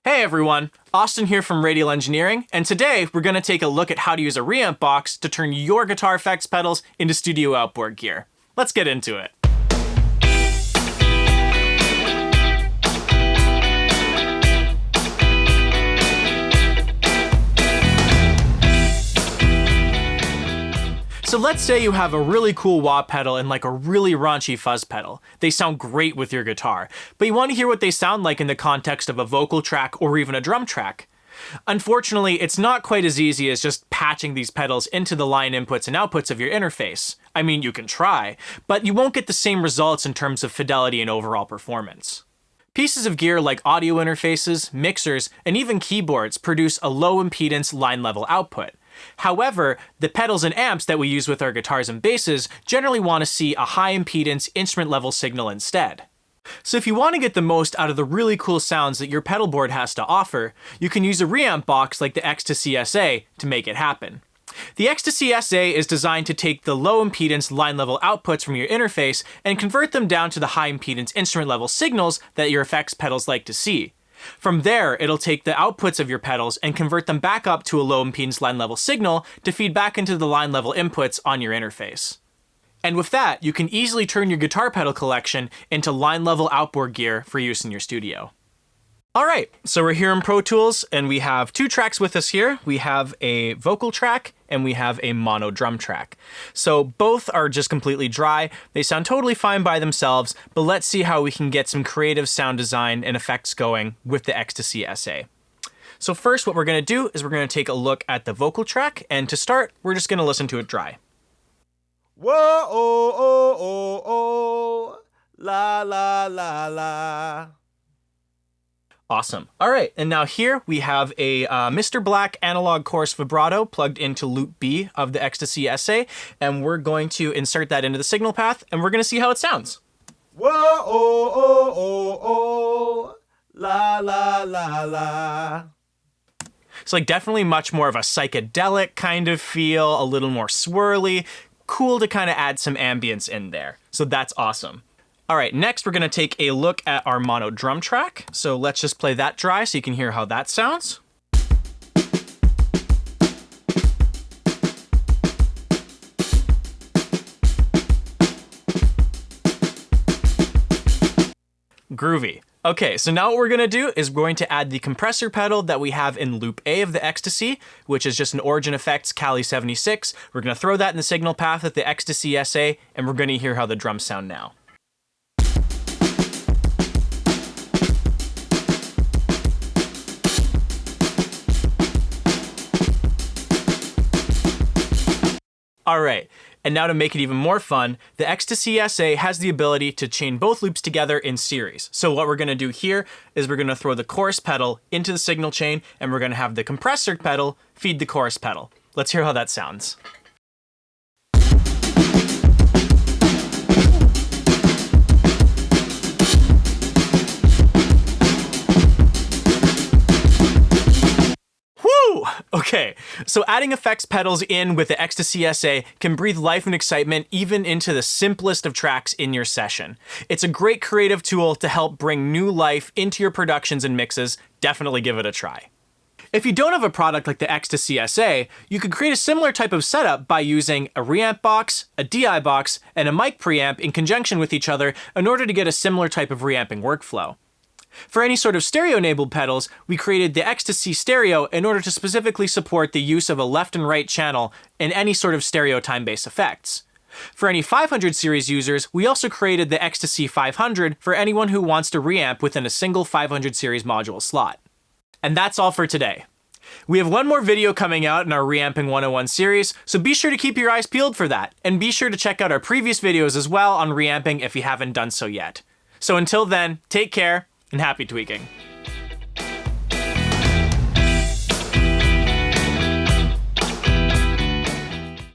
Hey everyone, Austin here from Radial Engineering, and today we're going to take a look at how to use a Reamp box to turn your guitar effects pedals into studio outboard gear. Let's get into it. So let's say you have a really cool wah pedal and like a really raunchy fuzz pedal. They sound great with your guitar, but you want to hear what they sound like in the context of a vocal track or even a drum track. Unfortunately, it's not quite as easy as just patching these pedals into the line inputs and outputs of your interface. I mean, you can try, but you won't get the same results in terms of fidelity and overall performance. Pieces of gear like audio interfaces, mixers, and even keyboards produce a low impedance line level output. However, the pedals and amps that we use with our guitars and basses generally want to see a high impedance instrument level signal instead. So if you want to get the most out of the really cool sounds that your pedal board has to offer, you can use a Reamp box like the Ecstasy SA to make it happen. The Ecstasy SA is designed to take the low impedance line level outputs from your interface and convert them down to the high impedance instrument level signals that your effects pedals like to see. From there, it'll take the outputs of your pedals and convert them back up to a low impedance line level signal to feed back into the line level inputs on your interface. And with that, you can easily turn your guitar pedal collection into line level outboard gear for use in your studio. Alright, so we're here in Pro Tools and we have two tracks with us here. We have a vocal track and we have a mono drum track. So both are just completely dry. They sound totally fine by themselves, but let's see how we can get some creative sound design and effects going with the Ecstasy SA. So first what we're going to do is we're going to take a look at the vocal track, and to start, we're just going to listen to it dry. Whoa, oh, oh, oh, oh, la, la, la, la. Awesome. All right, and now here we have a Mr. Black analog chorus vibrato plugged into loop B of the Ecstasy SA, and we're going to insert that into the signal path, and we're going to see how it sounds. Whoa, oh, oh, oh, oh, la, la, la, la. It's like definitely much more of a psychedelic kind of feel, a little more swirly, cool to kind of add some ambience in there. So that's awesome. All right, next we're gonna take a look at our mono drum track. So let's just play that dry so you can hear how that sounds. Groovy. Okay, so now what we're gonna do is we're going to add the compressor pedal that we have in loop A of the Ecstasy, which is just an Origin Effects Cali 76. We're gonna throw that in the signal path of the Ecstasy SA, and we're gonna hear how the drums sound now. All right, and now to make it even more fun, the Ecstasy SA has the ability to chain both loops together in series. So what we're gonna do here is we're gonna throw the chorus pedal into the signal chain, and we're gonna have the compressor pedal feed the chorus pedal. Let's hear how that sounds. Okay, so adding effects pedals in with the Ecstasy SA can breathe life and excitement even into the simplest of tracks in your session. It's a great creative tool to help bring new life into your productions and mixes. Definitely give it a try. If you don't have a product like the Ecstasy SA, you could create a similar type of setup by using a Reamp box, a DI box, and a mic preamp in conjunction with each other in order to get a similar type of reamping workflow. For any sort of stereo-enabled pedals, we created the Ecstasy Stereo in order to specifically support the use of a left and right channel in any sort of stereo time-based effects. For any 500 series users, we also created the Ecstasy 500 for anyone who wants to reamp within a single 500 series module slot. And that's all for today. We have one more video coming out in our Reamping 101 series, so be sure to keep your eyes peeled for that, and be sure to check out our previous videos as well on reamping if you haven't done so yet. So until then, take care, and happy tweaking.